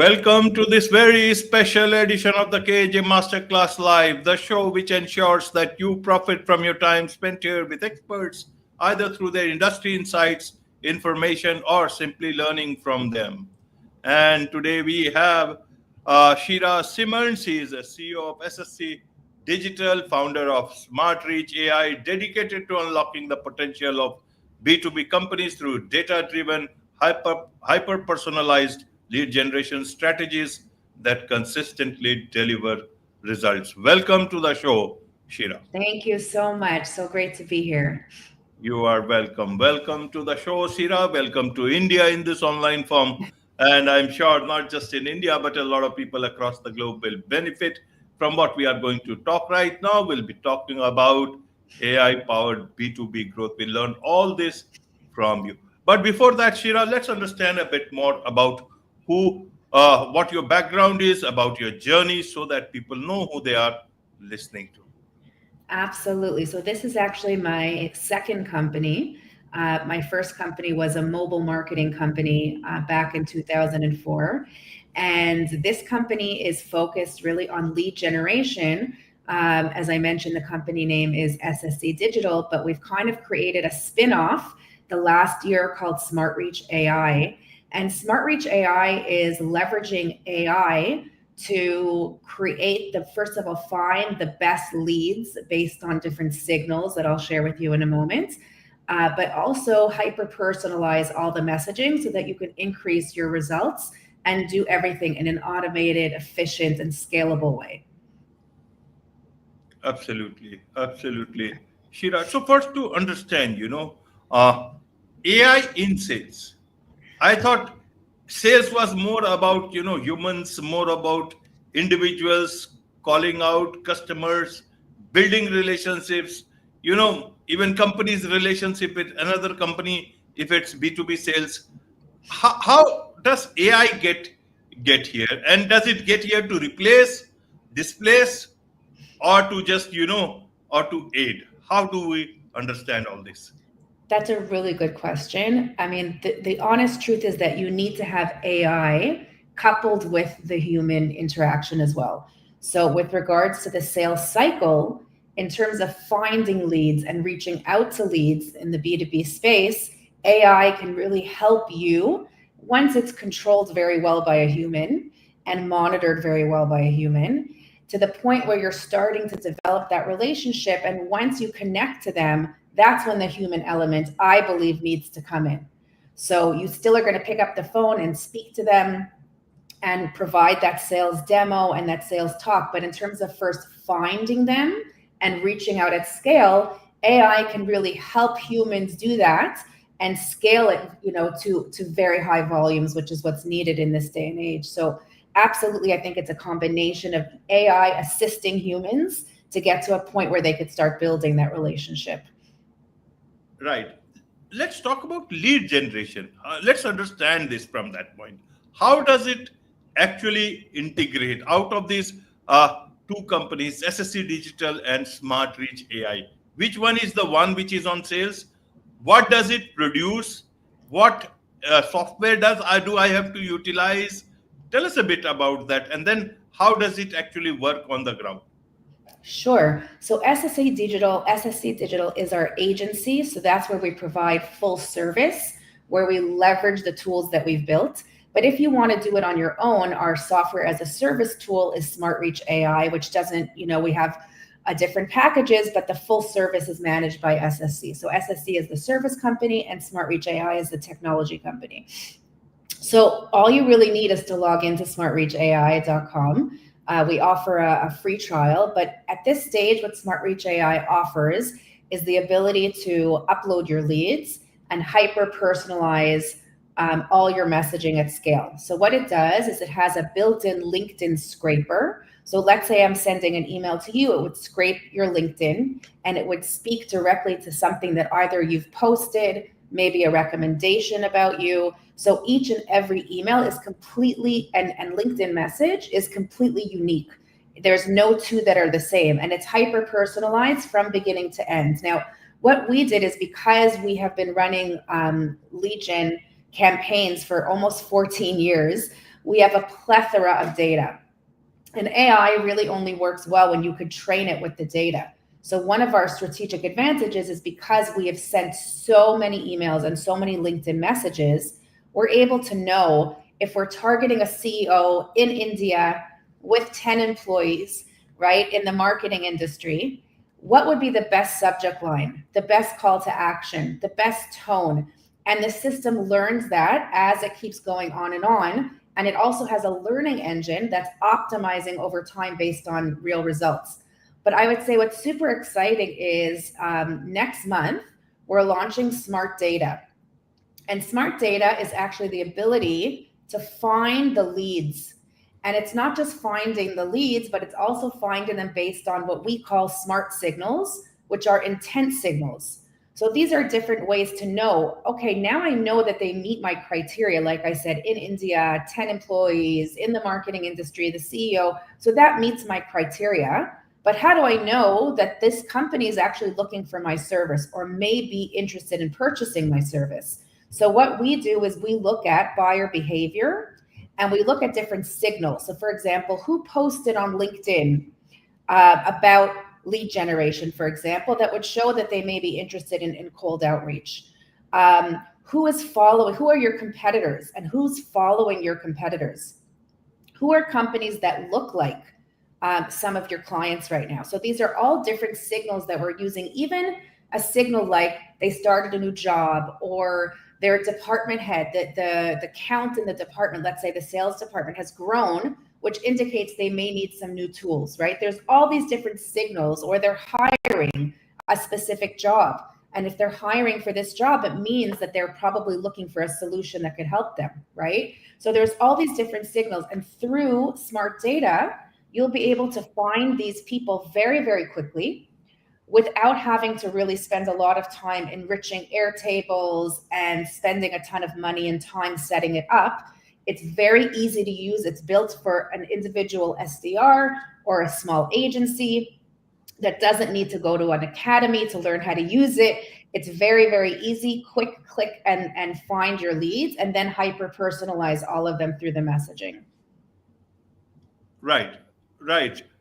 Welcome to this very special edition of the KJ Masterclass Live, the show which ensures that you profit from your time spent here with experts, either through their industry insights, information, or simply learning from them. And today we have Shira Simmonds. He is a CEO of SSC Digital, founder of Smart Reach AI, dedicated to unlocking the potential of B2B companies through data-driven, hyper-personalized lead generation strategies that consistently deliver results. Welcome to the show, Shira. Thank you so much. So great to be here. You are welcome. Welcome to the show, Shira. Welcome to India in this online form. And I'm sure not just in India, but a lot of people across the globe will benefit from what we are going to talk right now. We'll be talking about AI powered B2B growth. We'll learn all this from you. But before that, Shira, let's understand a bit more about what your background is, about your journey, so that people know who they are listening to. Absolutely. So this is actually my second company. My first company was a mobile marketing company back in 2004. And this company is focused really on lead generation. As I mentioned, the company name is SSC-Digital, but we've kind of created a spin-off the last year called Smart Reach AI. And Smart Reach AI is leveraging AI to create first of all, find the best leads based on different signals that I'll share with you in a moment, but also hyper-personalize all the messaging so that you can increase your results and do everything in an automated, efficient, and scalable way. Absolutely, absolutely, Shira. So first to understand, AI in sales. I thought sales was more about humans, more about individuals calling out customers, building relationships. Even companies' relationship with another company if it's B2B sales. How does AI get here, and does it get here to replace, displace, or to just or to aid? How do we understand all this? That's a really good question. I mean, the honest truth is that you need to have AI coupled with the human interaction as well. So, with regards to the sales cycle, in terms of finding leads and reaching out to leads in the B2B space, AI can really help you once it's controlled very well by a human and monitored very well by a human, to the point where you're starting to develop that relationship. And once you connect to them, that's when the human element, I believe, needs to come in. So you still are going to pick up the phone and speak to them and provide that sales demo and that sales talk. But in terms of first finding them and reaching out at scale, AI can really help humans do that and scale it, to very high volumes, which is what's needed in this day and age. So absolutely, I think it's a combination of AI assisting humans to get to a point where they could start building that relationship. Right. Let's talk about lead generation. Let's understand this from that point. How does it actually integrate out of these two companies, SSC Digital and Smart Reach AI? Which one is the one which is on sales? What does it produce? What software do I have to utilize? Tell us a bit about that. And then how does it actually work on the ground? Sure. So SSC Digital is our agency. So that's where we provide full service, where we leverage the tools that we've built. But if you want to do it on your own, our software as a service tool is Smart Reach AI, which doesn't, we have different packages, but the full service is managed by SSC. So SSC is the service company and Smart Reach AI is the technology company. So all you really need is to log into smartreachai.com. We offer a free trial, but at this stage, what Smart Reach AI offers is the ability to upload your leads and hyper-personalize all your messaging at scale. So what it does is it has a built-in LinkedIn scraper. So let's say I'm sending an email to you, it would scrape your LinkedIn and it would speak directly to something that either you've posted, maybe a recommendation about you. So each and every email is completely, and LinkedIn message is completely unique. There's no two that are the same, and it's hyper-personalized from beginning to end. Now, what we did is, because we have been running lead gen campaigns for almost 14 years, we have a plethora of data. And AI really only works well when you could train it with the data. So one of our strategic advantages is because we have sent so many emails and so many LinkedIn messages, we're able to know if we're targeting a CEO in India with 10 employees, right, in the marketing industry, what would be the best subject line, the best call to action, the best tone? And the system learns that as it keeps going on and on. And it also has a learning engine that's optimizing over time based on real results. But I would say what's super exciting is next month, we're launching Smart Data. And Smart Data is actually the ability to find the leads. And it's not just finding the leads, but it's also finding them based on what we call smart signals, which are intent signals. So these are different ways to know, okay, now I know that they meet my criteria. Like I said, in India, 10 employees, in the marketing industry, the CEO. So that meets my criteria. But how do I know that this company is actually looking for my service or may be interested in purchasing my service? So what we do is we look at buyer behavior and we look at different signals. So for example, who posted on LinkedIn about lead generation, for example, that would show that they may be interested in cold outreach. Who are your competitors and who's following your competitors? Who are companies that look like some of your clients right now? So these are all different signals that we're using. Even a signal like they started a new job or their department head, the count in the department, let's say the sales department has grown, which indicates they may need some new tools, right? There's all these different signals, or they're hiring a specific job. And if they're hiring for this job, it means that they're probably looking for a solution that could help them, right? So there's all these different signals. And through Smart Data, you'll be able to find these people very, very quickly without having to really spend a lot of time enriching Airtables and spending a ton of money and time setting it up. It's very easy to use. It's built for an individual SDR or a small agency that doesn't need to go to an academy to learn how to use it. It's very, very easy, quick click and find your leads and then hyper personalize all of them through the messaging. Right,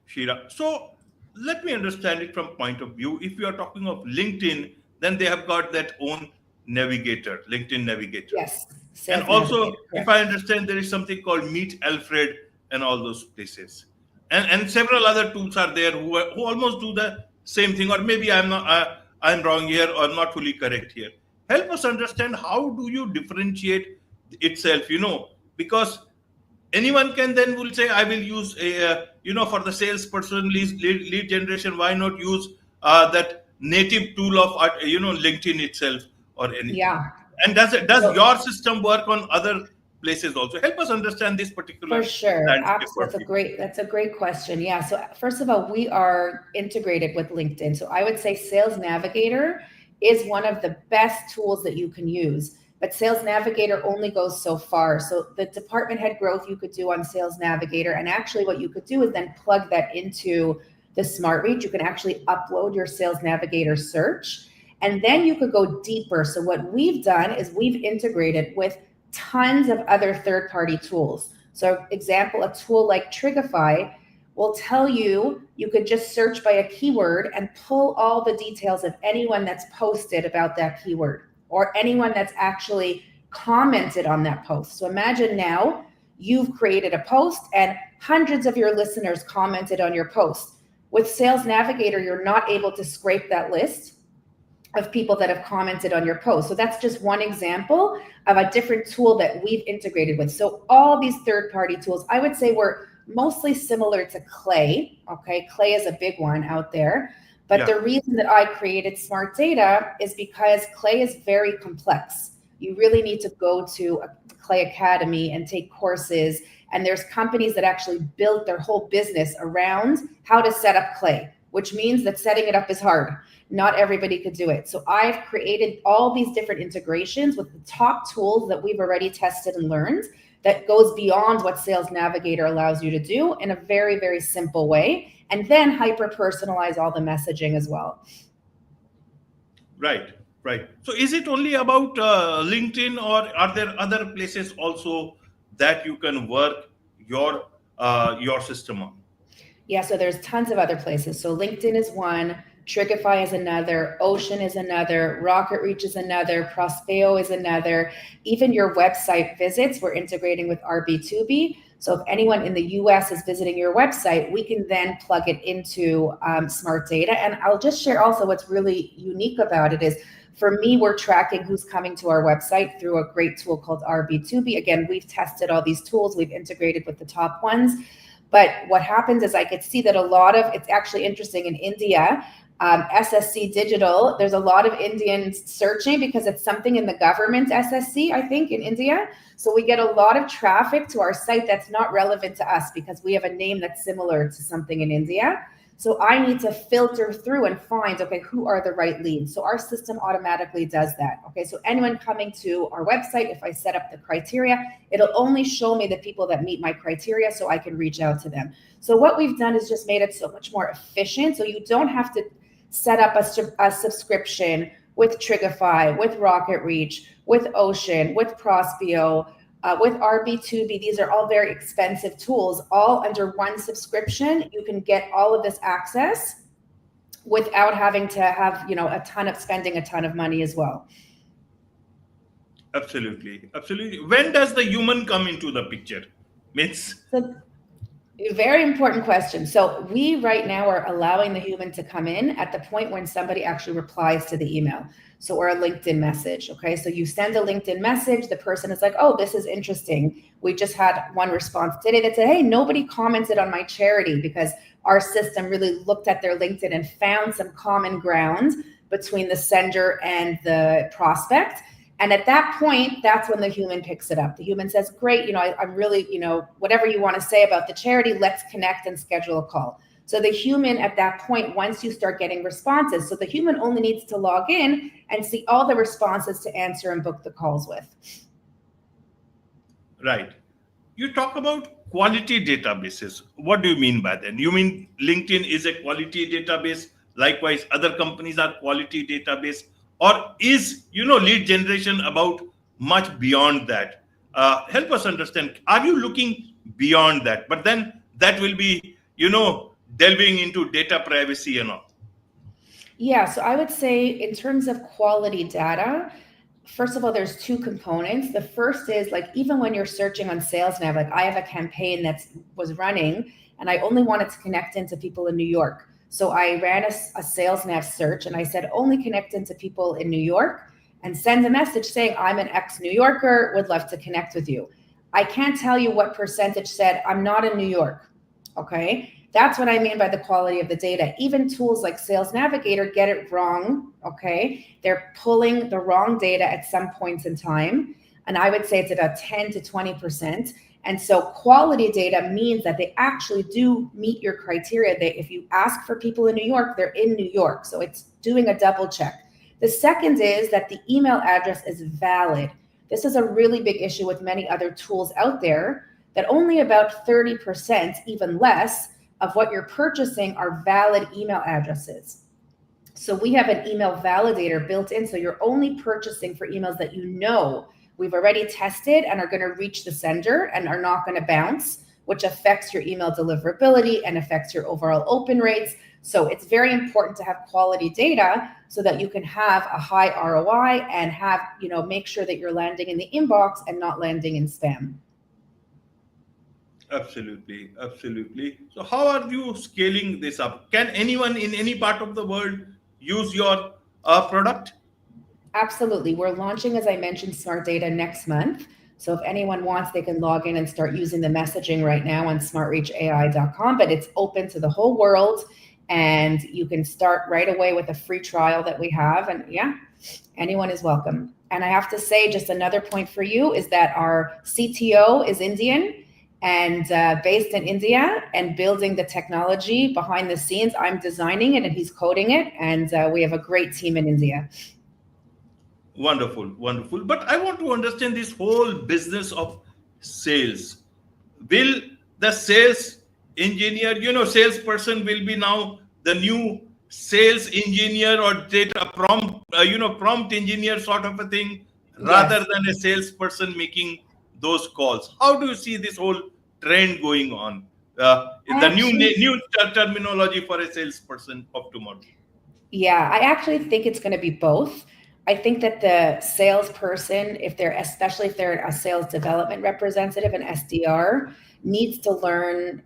Shira. So let me understand it from point of view. If you are talking of LinkedIn, then they have got that own navigator, LinkedIn Navigator. Yes. And also, if I understand, there is something called Meet Alfred and all those places. And several other tools are there who almost do the same thing, or maybe I'm wrong here or not fully correct here. Help us understand, how do you differentiate itself, because anyone can then will say, I will use for the salesperson lead generation, why not use that native tool of LinkedIn itself or anything. Yeah. And does your system work on other places also? Help us understand this particular. For sure. That's a great question. Yeah. So first of all, we are integrated with LinkedIn. So I would say Sales Navigator is one of the best tools that you can use. But Sales Navigator only goes so far. So the department head growth you could do on Sales Navigator. And actually what you could do is then plug that into the Smart Reach. You can actually upload your Sales Navigator search. And then you could go deeper. So what we've done is we've integrated with tons of other third-party tools. So example, a tool like Trigify will tell you could just search by a keyword and pull all the details of anyone that's posted about that keyword or anyone that's actually commented on that post. So imagine now you've created a post and hundreds of your listeners commented on your post. With Sales Navigator, you're not able to scrape that list of people that have commented on your post. So that's just one example of a different tool that we've integrated with. So all these third-party tools, I would say we're mostly similar to Clay. Okay, Clay is a big one out there. But the reason that I created Smart Data is because Clay is very complex. You really need to go to a Clay Academy and take courses. And there's companies that actually built their whole business around how to set up Clay, which means that setting it up is hard. Not everybody could do it. So I've created all these different integrations with the top tools that we've already tested and learned that goes beyond what Sales Navigator allows you to do in a very, very simple way. And then hyper-personalize all the messaging as well. Right. So is it only about LinkedIn, or are there other places also that you can work your system on? Yeah, so there's tons of other places. So LinkedIn is one, Trigify is another, Ocean is another, Rocket Reach is another, Prospeo is another. Even your website visits, we're integrating with our B2B. So if anyone in the US is visiting your website, we can then plug it into Smart Data. And I'll just share also what's really unique about it is, for me, we're tracking who's coming to our website through a great tool called RB2B. Again, we've tested all these tools, we've integrated with the top ones. But what happens is I could see that a lot of, it's actually interesting in India, SSC-Digital, there's a lot of Indians searching because it's something in the government SSC, I think, in India. So we get a lot of traffic to our site that's not relevant to us because we have a name that's similar to something in India. So I need to filter through and find, okay, who are the right leads? So our system automatically does that. Okay, so anyone coming to our website, if I set up the criteria, it'll only show me the people that meet my criteria so I can reach out to them. So what we've done is just made it so much more efficient. So you don't have to set up a subscription with Trigify, with Rocket Reach, with Ocean, with Prospeo, with RB2B. These are all very expensive tools, all under one subscription. You can get all of this access without having to have, spending a ton of money as well. Absolutely. When does the human come into the picture? So, very important question. So we right now are allowing the human to come in at the point when somebody actually replies to the email. So, or a LinkedIn message. Okay. So you send a LinkedIn message. The person is like, oh, this is interesting. We just had one response today that said, hey, nobody commented on my charity, because our system really looked at their LinkedIn and found some common ground between the sender and the prospect. And at that point, that's when the human picks it up. The human says, great, I'm really, whatever you want to say about the charity, let's connect and schedule a call. So the human at that point, once you start getting responses, so the human only needs to log in and see all the responses to answer and book the calls with. Right. You talk about quality databases. What do you mean by that? You mean LinkedIn is a quality database? Likewise, other companies are quality database? Or is, lead generation about much beyond that? Help us understand. Are you looking beyond that? But then that will be, delving into data privacy and all. Yeah, so I would say in terms of quality data, first of all, there's two components. The first is, like, even when you're searching on Sales Nav, like I have a campaign that was running and I only wanted to connect into people in New York. So I ran a Sales Nav search and I said, only connect into people in New York and send a message saying, I'm an ex-New Yorker, would love to connect with you. I can't tell you what percentage said, I'm not in New York, okay? That's what I mean by the quality of the data. Even tools like Sales Navigator get it wrong, okay? They're pulling the wrong data at some points in time. And I would say it's about 10 to 20%. And so quality data means that they actually do meet your criteria. If you ask for people in New York, they're in New York. So it's doing a double check. The second is that the email address is valid. This is a really big issue with many other tools out there, that only about 30%, even less, of what you're purchasing are valid email addresses. So we have an email validator built in. So you're only purchasing for emails that we've already tested and are going to reach the sender and are not going to bounce, which affects your email deliverability and affects your overall open rates. So it's very important to have quality data so that you can have a high ROI and have, make sure that you're landing in the inbox and not landing in spam. Absolutely. So how are you scaling this up? Can anyone in any part of the world use your product? Absolutely. We're launching, as I mentioned, Smart Data next month. So if anyone wants, they can log in and start using the messaging right now on smartreachai.com, but it's open to the whole world. And you can start right away with a free trial that we have. And yeah, anyone is welcome. And I have to say, just another point for you is that our CTO is Indian and based in India and building the technology behind the scenes. I'm designing it and he's coding it. And we have a great team in India. Wonderful. But I want to understand this whole business of sales. Will the sales engineer, salesperson will be now the new sales engineer or data prompt engineer sort of a thing, rather than a salesperson making those calls? How do you see this whole trend going on? I The new actually new terminology for a salesperson of tomorrow. Yeah, I actually think it's going to be both. I think that the salesperson, especially if they're a sales development representative, an SDR, needs to learn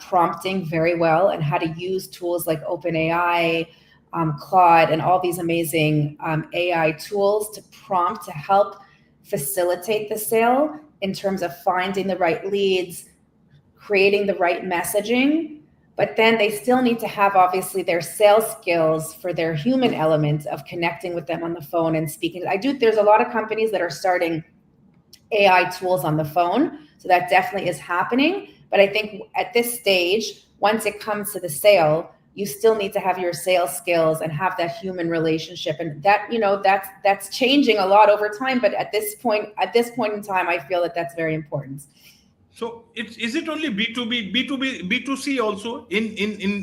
prompting very well and how to use tools like OpenAI, Claude, and all these amazing AI tools to prompt to help facilitate the sale in terms of finding the right leads, creating the right messaging. But then they still need to have obviously their sales skills for their human element of connecting with them on the phone and speaking. There's a lot of companies that are starting AI tools on the phone. So that definitely is happening. But I think at this stage, once it comes to the sale, you still need to have your sales skills and have that human relationship. And that, that's changing a lot over time. But at this point in time, I feel that that's very important. So is it only B2B, B2B, B2C also in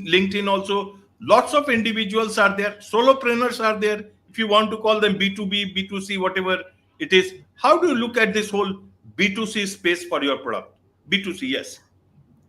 LinkedIn also? Lots of individuals are there, solopreneurs are there. If you want to call them B2B, B2C, whatever it is, how do you look at this whole B2C space for your product? B2C, yes.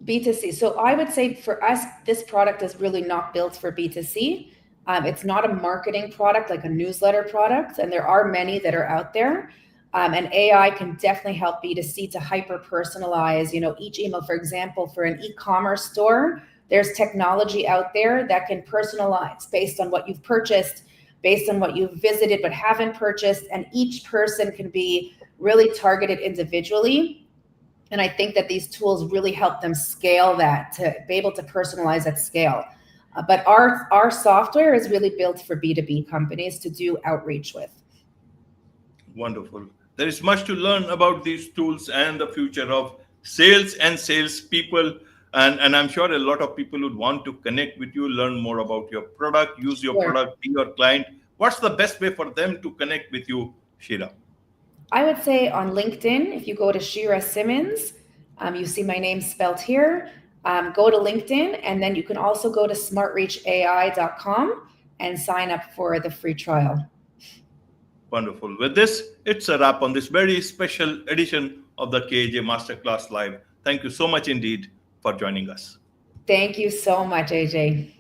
B2C. So I would say for us, this product is really not built for B2C. It's not a marketing product like a newsletter product, and there are many that are out there. And AI can definitely help B2C to hyper personalize, each email. For example, for an e-commerce store, there's technology out there that can personalize based on what you've purchased, based on what you've visited but haven't purchased, and each person can be really targeted individually. And I think that these tools really help them scale that, to be able to personalize at scale. But our software is really built for B2B companies to do outreach with. Wonderful. There is much to learn about these tools and the future of sales and salespeople. And I'm sure a lot of people would want to connect with you, learn more about your product, use your Sure. product, be your client. What's the best way for them to connect with you, Shira? I would say on LinkedIn, if you go to Shira Simmonds, you see my name spelled here. Go to LinkedIn, and then you can also go to smartreachai.com and sign up for the free trial. Wonderful. With this, it's a wrap on this very special edition of the KJ Masterclass Live. Thank you so much indeed for joining us. Thank you so much, AJ.